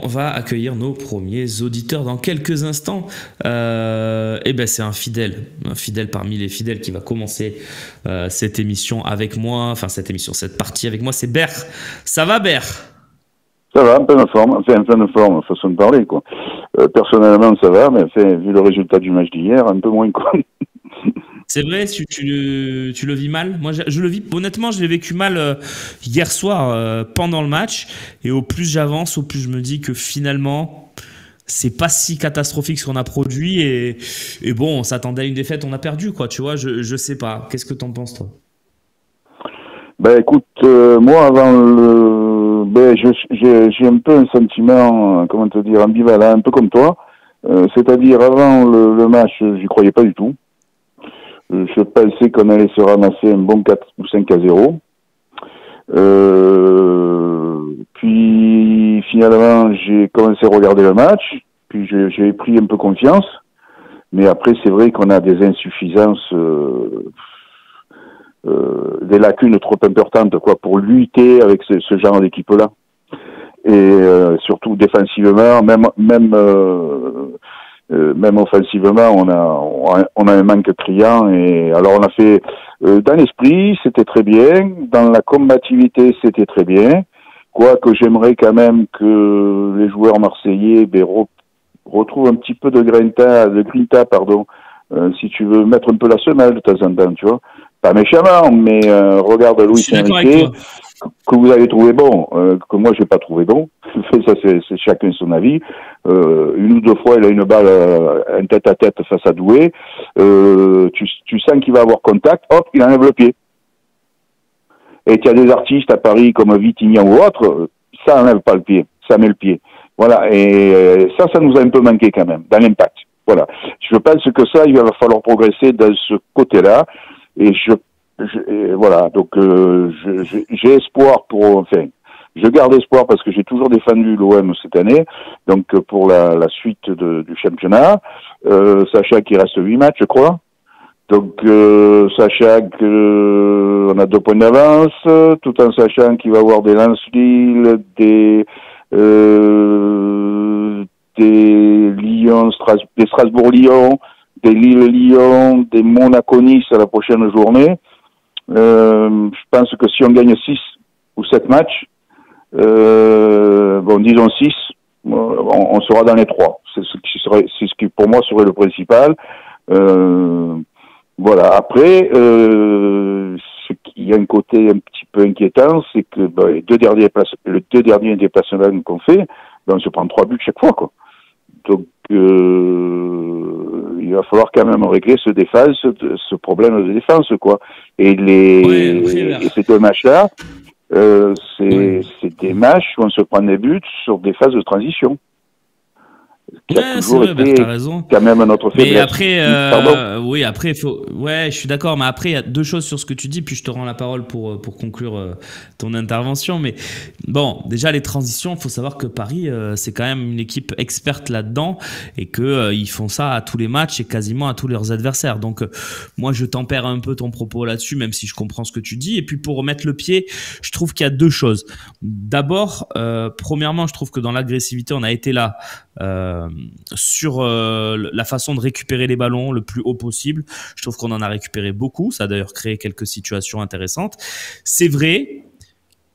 va accueillir nos premiers auditeurs dans quelques instants. Et ben c'est un fidèle parmi les fidèles qui va commencer cette émission avec moi. Enfin cette partie avec moi, c'est Ber. Ça va, Ber? Ça va, en pleine forme, façon de parler, quoi. Personnellement, ça va, mais vu le résultat du match d'hier, un peu moins, quoi. C'est vrai, tu le vis mal? Moi, je le vis, honnêtement, je l'ai vécu mal hier soir pendant le match. Et au plus j'avance, au plus je me dis que finalement, c'est pas si catastrophique ce qu'on a produit. Et bon, on s'attendait à une défaite, on a perdu, quoi. Tu vois, je sais pas. Qu'est-ce que t'en penses, toi? Ben écoute, moi avant j'ai un peu un sentiment, comment te dire, ambivalent, un peu comme toi. C'est-à-dire avant le match, j'y croyais pas du tout. Je pensais qu'on allait se ramasser un bon 4 ou 5-0. Puis finalement, j'ai commencé à regarder le match, puis j'ai pris un peu confiance. Mais après, c'est vrai qu'on a des insuffisances, des lacunes trop importantes, quoi, pour lutter avec ce genre d'équipe-là. Et surtout défensivement, même offensivement, on a un manque criant. Et alors on a fait dans l'esprit, c'était très bien, dans la combativité, c'était très bien. Quoique j'aimerais quand même que les joueurs marseillais retrouvent un petit peu de grinta, si tu veux mettre un peu la semelle de temps en temps, tu vois. Pas méchamment, mais regarde Luis Enrique, que vous avez trouvé bon, que moi j'ai pas trouvé bon. Ça c'est chacun son avis. Une ou deux fois il a une balle un tête à tête face à Doué. Tu sens qu'il va avoir contact, hop, il enlève le pied. Et tu as des artistes à Paris comme Vitinha ou autre, ça enlève pas le pied, ça met le pied. Voilà, et ça nous a un peu manqué quand même, dans l'impact. Voilà. Je pense que ça, il va falloir progresser dans ce côté-là. Et voilà, donc j'ai espoir je garde espoir parce que j'ai toujours défendu l'OM cette année, donc pour la suite du championnat, sachant qu'il reste 8 matchs, je crois. Donc sachant que on a 2 points d'avance, tout en sachant qu'il va y avoir des Lens-Lille, des Strasbourg-Lyon, des Lille-Lyon, des Monaco-Nice à la prochaine journée. Je pense que si on gagne 6 ou 7 matchs, disons 6, on sera dans les 3. C'est ce qui pour moi serait le principal. Voilà. Après, ce qui y a un côté un petit peu inquiétant, c'est que les deux derniers déplacements qu'on fait, on se prend 3 buts chaque fois, quoi. Donc il va falloir quand même régler ce problème de défense, quoi. Et ces 2 matchs-là, c'est des matchs où on se prend des buts sur des phases de transition. Qui a toujours été quand même notre faiblesse. Mais après, je suis d'accord, mais après, il y a 2 choses sur ce que tu dis, puis je te rends la parole pour conclure ton intervention. Mais bon, déjà, les transitions, il faut savoir que Paris, c'est quand même une équipe experte là-dedans et qu'ils font ça à tous les matchs et quasiment à tous leurs adversaires. Donc, moi, je tempère un peu ton propos là-dessus, même si je comprends ce que tu dis. Et puis, pour remettre le pied, je trouve qu'il y a 2 choses. D'abord, premièrement, je trouve que dans l'agressivité, on a été là. Sur la façon de récupérer les ballons le plus haut possible. Je trouve qu'on en a récupéré beaucoup. Ça a d'ailleurs créé quelques situations intéressantes. C'est vrai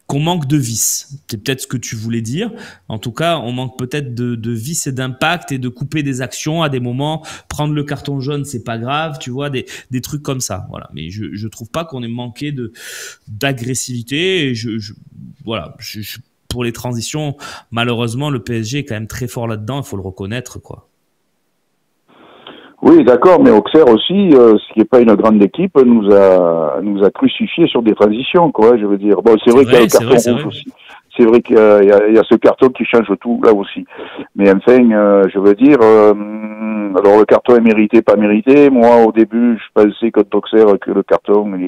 qu'on manque de vis. C'est peut-être ce que tu voulais dire. En tout cas, on manque peut-être de vis et d'impact et de couper des actions à des moments. Prendre le carton jaune, c'est pas grave, tu vois, des trucs comme ça. Voilà. Mais je trouve pas qu'on ait manqué d'agressivité. Et voilà. Pour les transitions, malheureusement, le PSG est quand même très fort là-dedans, il faut le reconnaître, quoi. Oui, d'accord, mais Auxerre aussi, ce qui n'est pas une grande équipe, nous a crucifiés sur des transitions, quoi. Je veux dire, bon, c'est vrai qu'il y a le carton rouge aussi. C'est vrai qu'il y a ce carton qui change tout là aussi. Mais enfin, je veux dire, alors le carton est mérité, pas mérité. Moi, au début, je pensais contre Auxerre que le carton il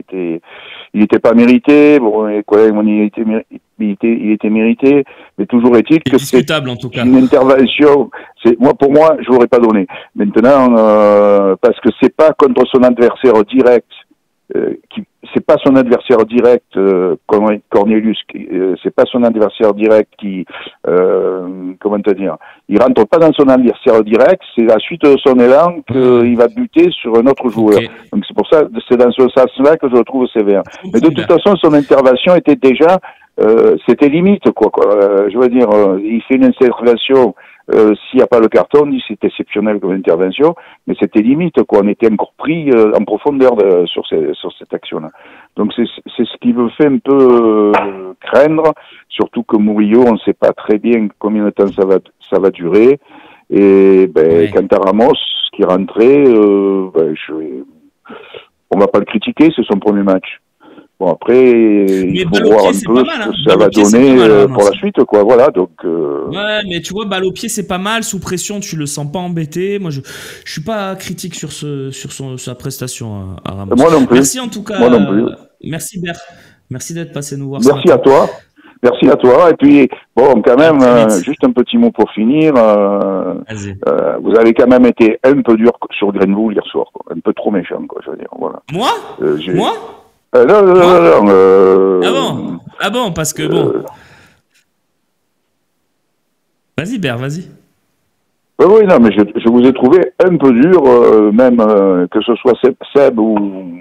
était pas mérité. Bon, les collègues m'ont dit il était mérité. Mais toujours est-il que c'est discutable en tout cas. Une intervention. Pour moi, je l'aurais pas donné. Maintenant, parce que c'est pas contre son adversaire direct. c'est pas son adversaire direct, Cornelius, c'est pas son adversaire direct qui, comment te dire, il rentre pas dans son adversaire direct, c'est la suite de son élan qu'il va buter sur un autre joueur. Okay. Donc c'est pour ça, c'est dans ce sens-là que je le trouve sévère. Mais de toute façon, son intervention était déjà, c'était limite, quoi. Je veux dire, il fait une intervention. S'il n'y a pas le carton, on dit c'est exceptionnel comme intervention, mais c'était limite, quoi. On était encore pris en profondeur sur cette action-là. Donc c'est ce qui me fait un peu craindre, surtout que Murillo, on ne sait pas très bien combien de temps ça va durer. Et quant à Ramos, qui est rentré, on va pas le critiquer, c'est son premier match. Bon, après, il faut voir un peu ce que ça va donner pour la suite, quoi. Voilà, donc... Ouais, mais tu vois, balle au pied, c'est pas mal. Sous pression, tu le sens pas embêté. Moi, je suis pas critique sur sa prestation à Ramos. Moi non plus. Merci en tout cas. Moi non plus. Merci Bert. Merci d'être passé nous voir. Merci à toi. Merci à toi. Et puis, bon, quand même, juste un petit mot pour finir. Vous avez quand même été un peu dur sur Greenwood hier soir, quoi. Un peu trop méchant, quoi, je veux dire. Voilà. Moi non. Ah bon, parce que bon. Vas-y, Bert, vas-y. Oui, non, mais je vous ai trouvé un peu dur, même que ce soit Seb ou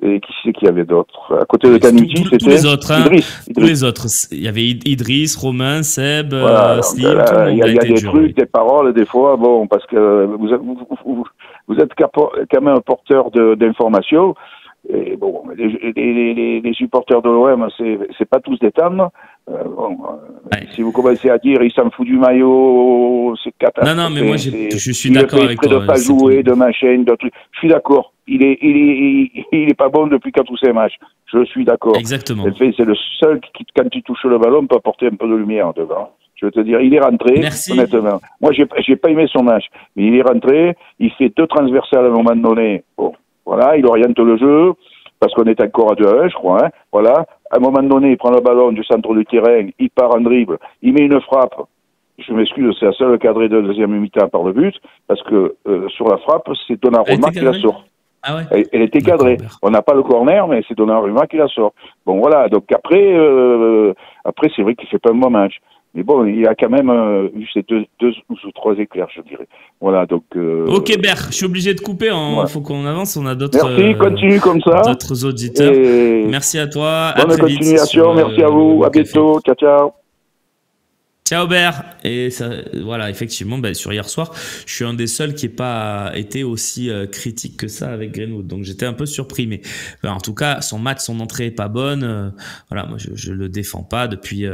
et qui c'est qu'il y avait d'autres à côté de Canuti, c'était tous les autres, hein, Idriss. Tous les autres, il y avait Idriss, Romain, Seb, voilà, Slim, il y a des trucs, des paroles, des fois, bon, parce que vous êtes quand même un porteur d'informations. Et bon, les supporters de l'OM, c'est pas tous des tannés. Si vous commencez à dire il s'en fout du maillot, c'est catastrophique. Non, mais moi je suis d'accord avec toi. Il de pas jouer, de machin, de trucs. Je suis d'accord. Il est pas bon depuis 4 ou 5 matchs. Je suis d'accord. Exactement. C'est le seul qui, quand il touche le ballon, peut apporter un peu de lumière devant. Je veux te dire, il est rentré, honnêtement. Moi, j'ai pas aimé son match, mais il est rentré, il fait 2 transversales à un moment donné. Bon. Voilà, il oriente le jeu, parce qu'on est encore à 2-1, je crois. Hein. Voilà, à un moment donné, il prend le ballon du centre du terrain, il part en dribble, il met une frappe. Je m'excuse, c'est la seule cadrée de deuxième mi-temps par le but, parce que sur la frappe, c'est Donnarumma qui la sort. Ah ouais. Elle était cadrée. On n'a pas le corner, mais c'est Donnarumma qui la sort. Bon, voilà, donc après c'est vrai qu'il fait pas un bon match. Mais bon, il a quand même eu ces 2 ou 3 éclairs, je dirais. Voilà, donc... Ok, Bert, je suis obligé de couper. Il faut qu'on avance. On a d'autres... Merci, continue comme ça. D'autres auditeurs. Merci à toi. Bonne continuation. Merci à vous. À bientôt. Ciao, ciao. Ciao Bert. Et ça, voilà, effectivement, sur hier soir, je suis un des seuls qui n'ait pas été aussi critique que ça avec Greenwood. Donc j'étais un peu surpris, mais en tout cas, son entrée est pas bonne. Voilà, moi je le défends pas depuis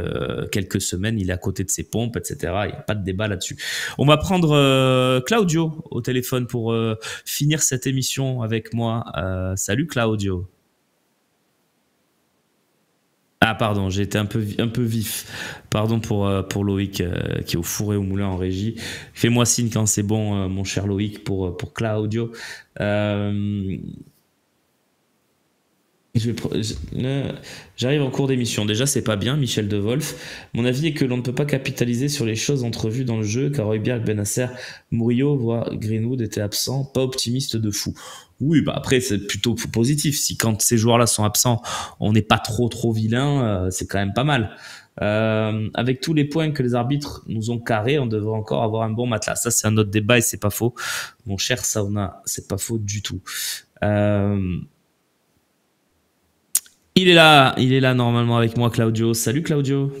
quelques semaines. Il est à côté de ses pompes, etc. Il n'y a pas de débat là-dessus. On va prendre Claudio au téléphone pour finir cette émission avec moi. Salut Claudio. Ah pardon, j'ai été un peu vif. Pardon pour Loïc qui est au four et au moulin en régie. Fais-moi signe quand c'est bon, mon cher Loïc, pour Claudio. J'arrive en cours d'émission. Déjà, c'est pas bien, Michel De Wolf. Mon avis est que l'on ne peut pas capitaliser sur les choses entrevues dans le jeu, car Højbjerg, Bennacer, Murillo, voire Greenwood étaient absents. Pas optimiste de fou. Oui, après, c'est plutôt positif. Si quand ces joueurs-là sont absents, on n'est pas trop vilain, c'est quand même pas mal. Avec tous les points que les arbitres nous ont carrés, on devrait encore avoir un bon matelas. Ça, c'est un autre débat et c'est pas faux. Mon cher Sauna, c'est pas faux du tout. Il est là normalement avec moi, Claudio. Salut Claudio.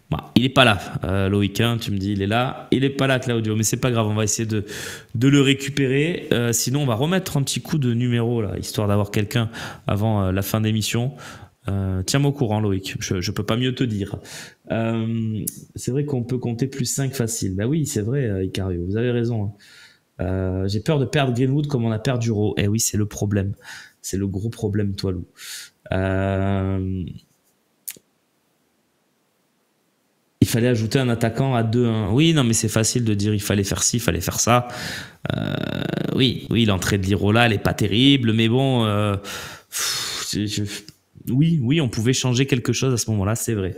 Bon, il est pas là, Loïc, hein, tu me dis il est là. Il est pas là, Claudio, mais c'est pas grave, on va essayer de le récupérer. Sinon, on va remettre un petit coup de numéro là, histoire d'avoir quelqu'un avant la fin d'émission. Tiens-moi au courant, Loïc, je peux pas mieux te dire. C'est vrai qu'on peut compter plus 5 facile. Bah oui, c'est vrai, Icario, vous avez raison. J'ai peur de perdre Greenwood comme on a perdu Rowe. Eh oui, c'est le problème. C'est le gros problème, toi, Lou. Il fallait ajouter un attaquant à 2-1. Oui, non, mais c'est facile de dire il fallait faire ci, il fallait faire ça. Oui, l'entrée de Lirola, elle est pas terrible, mais bon, oui, on pouvait changer quelque chose à ce moment-là, c'est vrai.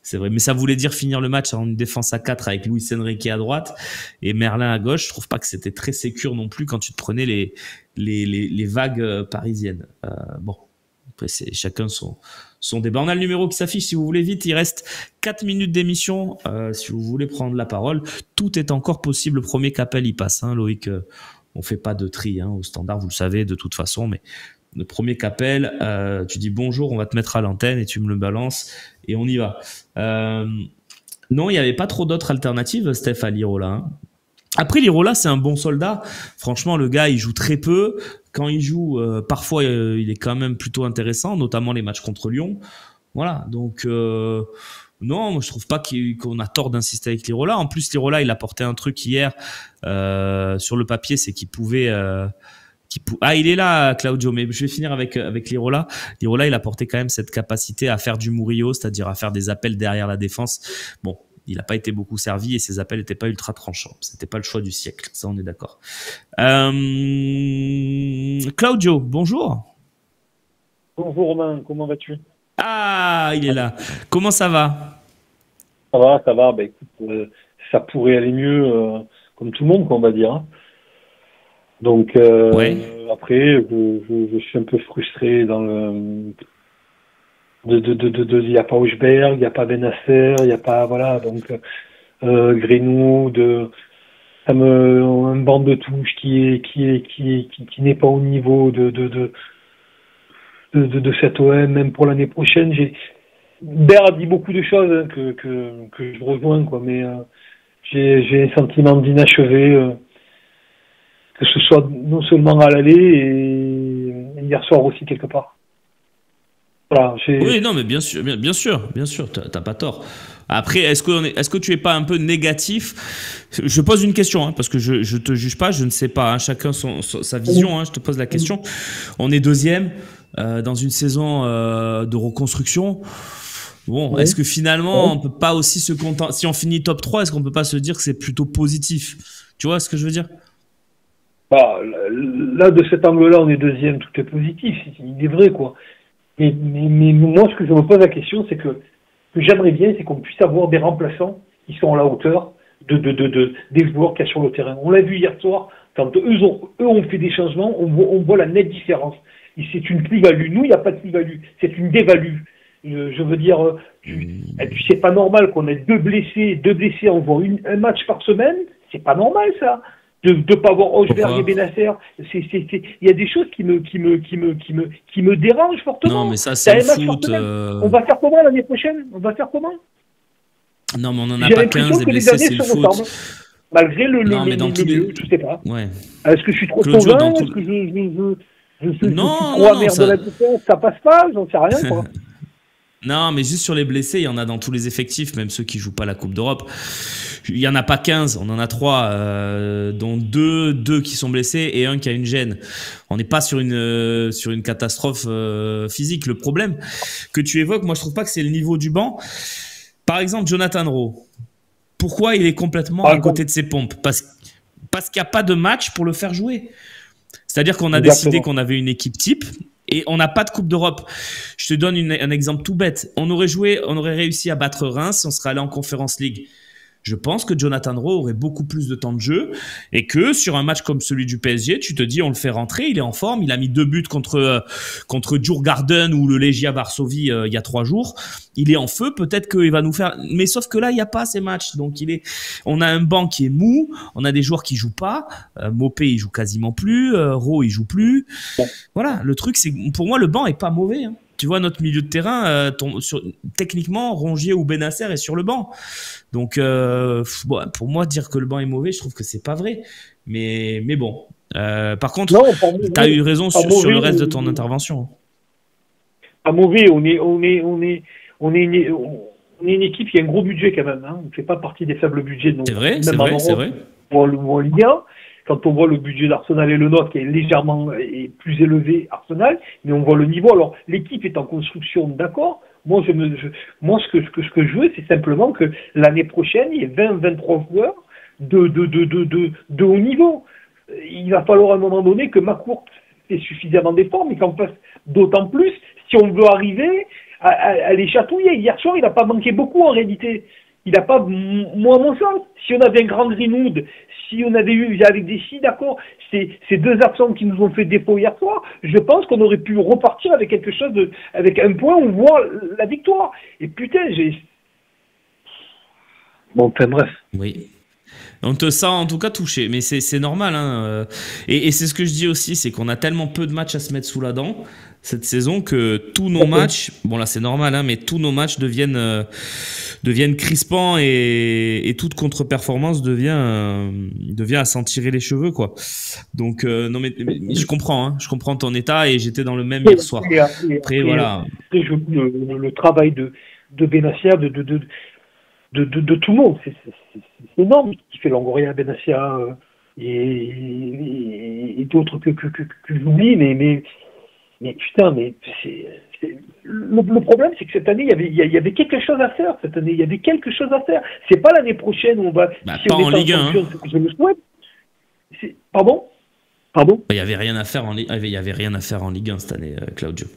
C'est vrai. Mais ça voulait dire finir le match en une défense à 4 avec Luis Enrique à droite et Merlin à gauche. Je trouve pas que c'était très sécure non plus quand tu te prenais les vagues parisiennes. Bon. Après, c'est chacun son débat. On a le numéro qui s'affiche si vous voulez vite. Il reste 4 minutes d'émission. Si vous voulez prendre la parole, tout est encore possible. Le premier qu'appelle, il passe. Hein, Loïc, on fait pas de tri au standard, vous le savez de toute façon. Mais le premier qu'appelle, tu dis bonjour, on va te mettre à l'antenne et tu me le balances et on y va. Non, il n'y avait pas trop d'autres alternatives, Steph, à Lirola. Hein. Après, Lirola, c'est un bon soldat. Franchement, le gars, il joue très peu. Quand il joue, parfois, il est quand même plutôt intéressant, notamment les matchs contre Lyon. Voilà, donc non, moi, je trouve pas qu'on a tort d'insister avec Lirola. En plus, Lirola, il a porté un truc hier sur le papier, c'est qu'il pouvait... il est là, Claudio, mais je vais finir avec Lirola. Lirola, il a porté quand même cette capacité à faire du Murillo, c'est-à-dire à faire des appels derrière la défense. Bon, il n'a pas été beaucoup servi et ses appels n'étaient pas ultra tranchants. C'était pas le choix du siècle, ça on est d'accord. Claudio, bonjour. Bonjour Romain, comment vas-tu? Ah, il est là. Comment ça va? Ça va. Bah, écoute, ça pourrait aller mieux, comme tout le monde, quoi, on va dire. Hein. Donc, ouais. Après, je suis un peu frustré dans le... Il n'y a pas Hochberg, il n'y a pas Benasser, il n'y a pas... Voilà, donc... Greenwood, un banc de touche qui n'est pas au niveau de cette OM, même pour l'année prochaine. Ber a dit beaucoup de choses hein, que je rejoins, quoi, mais j'ai un sentiment d'inachevé, que ce soit non seulement à l'aller et hier soir aussi quelque part. Voilà, oui, non, mais bien sûr, t'as pas tort. Après, est-ce que tu es pas un peu négatif? Je pose une question, hein, parce que je te juge pas, je ne sais pas, hein, chacun sa vision. Hein, je te pose la question. On est deuxième dans une saison de reconstruction. Bon, est-ce que finalement on peut pas aussi se contenter? Si on finit top 3, est-ce qu'on peut pas se dire que c'est plutôt positif? Tu vois ce que je veux dire? Bah, là, de cet angle-là, on est deuxième, tout est positif. Il est vrai, quoi. Mais moi, ce que je me pose la question, c'est que j'aimerais bien, c'est qu'on puisse avoir des remplaçants qui sont à la hauteur des joueurs qu'il y a sur le terrain. On l'a vu hier soir, quand eux ont fait des changements, on voit la nette différence. Et c'est une plus-value. Nous, il n'y a pas de plus-value, c'est une dévalue. Je veux dire, et puis c'est pas normal qu'on ait deux blessés, on voit un match par semaine, c'est pas normal ça. De pas avoir Hochberg et Benasser, il y a des choses qui me dérangent fortement. Non, mais ça c'est le foot. On va faire comment l'année prochaine? Non, mais on n'en a pas 15 des blessés, c'est le foot. Malgré le milieu, je sais pas. Ouais. Est-ce que je suis trop sauvin? Est-ce que je suis trop amer de la défense? Ça passe pas, j'en sais rien, quoi. Non, mais juste sur les blessés, il y en a dans tous les effectifs, même ceux qui jouent pas la Coupe d'Europe. Il y en a pas 15, on en a 3, dont deux qui sont blessés et un qui a une gêne. On n'est pas sur une catastrophe physique. Le problème que tu évoques, moi je trouve pas que c'est le niveau du banc. Par exemple, Jonathan Rowe. Pourquoi il est complètement à côté de ses pompes? Parce qu'il n'y a pas de match pour le faire jouer. C'est-à-dire qu'on a décidé qu'on avait une équipe type. Et on n'a pas de Coupe d'Europe. Je te donne un exemple tout bête. On aurait réussi à battre Reims si on serait allé en Conference League. Je pense que Jonathan Rowe aurait beaucoup plus de temps de jeu et que sur un match comme celui du PSG, tu te dis on le fait rentrer, il est en forme, il a mis 2 buts contre Djurgården ou le Legia Varsovie il y a 3 jours. Il est en feu, peut-être qu'il va nous faire... Mais sauf que là, il n'y a pas ces matchs. Donc, on a un banc qui est mou, on a des joueurs qui jouent pas. Mopé, il joue quasiment plus. Rowe, il joue plus. Voilà, le truc, c'est pour moi, le banc est pas mauvais. Hein. Tu vois, notre milieu de terrain, techniquement, Rongier ou Benasser est sur le banc. Donc, pour moi, dire que le banc est mauvais, je trouve que c'est pas vrai. Mais bon. Par contre, tu as eu raison sur le reste de ton intervention. Pas mauvais, on est une équipe qui a un gros budget quand même. Hein. On ne fait pas partie des faibles budgets. C'est vrai. En Ligue 1, quand on voit le budget d'Arsenal et le nôtre qui est légèrement plus élevé, Arsenal, mais on voit le niveau. Alors, l'équipe est en construction, d'accord. Moi, ce que je veux, c'est simplement que l'année prochaine, il y ait 20-23 joueurs de haut niveau. Il va falloir à un moment donné que Macourt ait suffisamment d'efforts, mais qu'en fasse d'autant plus si on veut arriver à les chatouiller. Hier soir, il n'a pas manqué beaucoup en réalité. Il n'a pas, moi à mon sens, si on avait un grand Greenwood, si on avait eu avec des d'accord, ces deux absents qui nous ont fait défaut hier soir, je pense qu'on aurait pu repartir avec quelque chose avec un point ou voir la victoire. Et putain, bon, enfin bref. Oui. On te sent en tout cas touché, mais c'est normal. Hein. Et c'est ce que je dis aussi, c'est qu'on a tellement peu de matchs à se mettre sous la dent cette saison que tous nos matchs, bon là c'est normal, hein, mais tous nos matchs deviennent crispants et toute contre-performance devient à s'en tirer les cheveux, quoi. Donc non mais je comprends ton état et j'étais dans le même hier soir. Après voilà. Le travail de Benassia, de tout le monde, c'est énorme qui fait Longoria, Benassia et d'autres que j'oublie, mais putain, mais le problème, c'est que cette année, il y avait quelque chose à faire. Cette année, il y avait quelque chose à faire. C'est pas l'année prochaine où on va. Si pas en Ligue 1. Je le souhaite. Pardon. Il y avait rien à faire en Ligue 1 cette année, Claudio.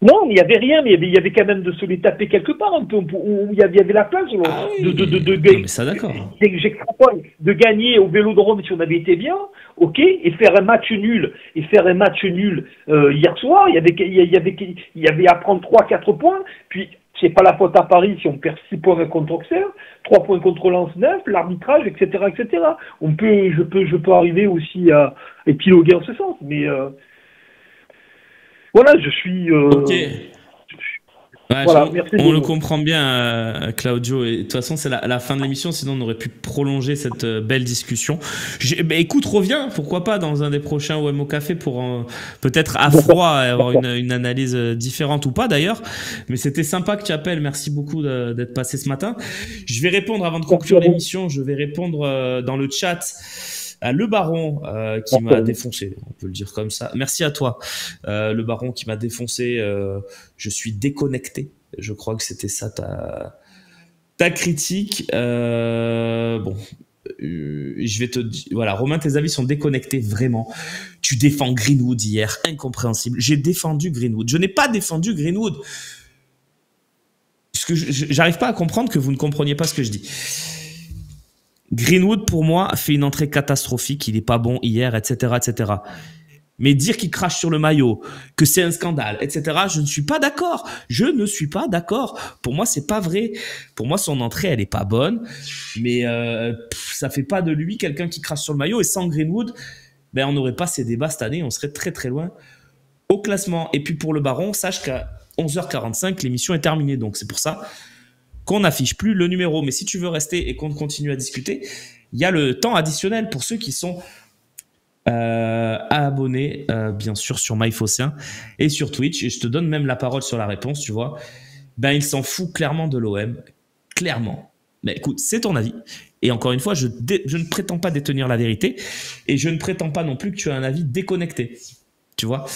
Non, il n'y avait rien, mais il y avait quand même de se les taper quelque part un peu. Il y avait la place de gagner au Vélodrome si on avait été bien, ok, et faire un match nul hier soir. Il y avait à prendre 3-4 points. Puis c'est pas la faute à Paris si on perd 6 points contre Auxerre, 3 points contre Lens 9, l'arbitrage, etc., etc. Je peux arriver aussi à épiloguer en ce sens, mais voilà, je suis. Ok. Voilà, on le comprend bien, Claudio. Et de toute façon, c'est la fin de l'émission. Sinon, on aurait pu prolonger cette belle discussion. Écoute, reviens, pourquoi pas, dans un des prochains OM Café pour peut-être à froid avoir une analyse différente ou pas d'ailleurs. Mais c'était sympa que tu appelles. Merci beaucoup d'être passé ce matin. Je vais répondre avant de conclure l'émission. Je vais répondre dans le chat à Le Baron qui m'a défoncé, on peut le dire comme ça. Merci à toi, Le Baron qui m'a défoncé. Je suis déconnecté. Je crois que c'était ça ta critique. Bon, je vais te dire, voilà, Romain, tes avis sont déconnectés vraiment. Tu défends Greenwood hier, incompréhensible. J'ai défendu Greenwood. Je n'ai pas défendu Greenwood. Parce que j'arrive pas à comprendre que vous ne compreniez pas ce que je dis. Greenwood, pour moi, fait une entrée catastrophique. Il n'est pas bon hier, etc., etc. Mais dire qu'il crache sur le maillot, que c'est un scandale, etc., je ne suis pas d'accord. Je ne suis pas d'accord. Pour moi, c'est pas vrai. Pour moi, son entrée, elle est pas bonne. Mais ça fait pas de lui quelqu'un qui crache sur le maillot. Et sans Greenwood, on n'aurait pas ces débats cette année. On serait très, très loin au classement. Et puis pour le Baron, sache qu'à 11h45, l'émission est terminée. Donc c'est pour ça qu'on n'affiche plus le numéro. Mais si tu veux rester et qu'on continue à discuter, il y a le temps additionnel pour ceux qui sont abonnés, bien sûr, sur MyFossien et sur Twitch. Et je te donne même la parole sur la réponse, tu vois. Il s'en fout clairement de l'OM. Clairement. Mais écoute, c'est ton avis. Et encore une fois, je ne prétends pas détenir la vérité. Et je ne prétends pas non plus que tu as un avis déconnecté. Tu vois,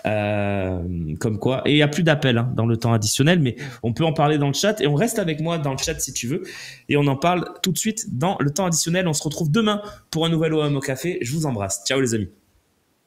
comme quoi. Et il n'y a plus d'appel dans le temps additionnel, mais on peut en parler dans le chat. Et on reste avec moi dans le chat si tu veux. Et on en parle tout de suite dans le temps additionnel. On se retrouve demain pour un nouvel OM au café. Je vous embrasse. Ciao les amis.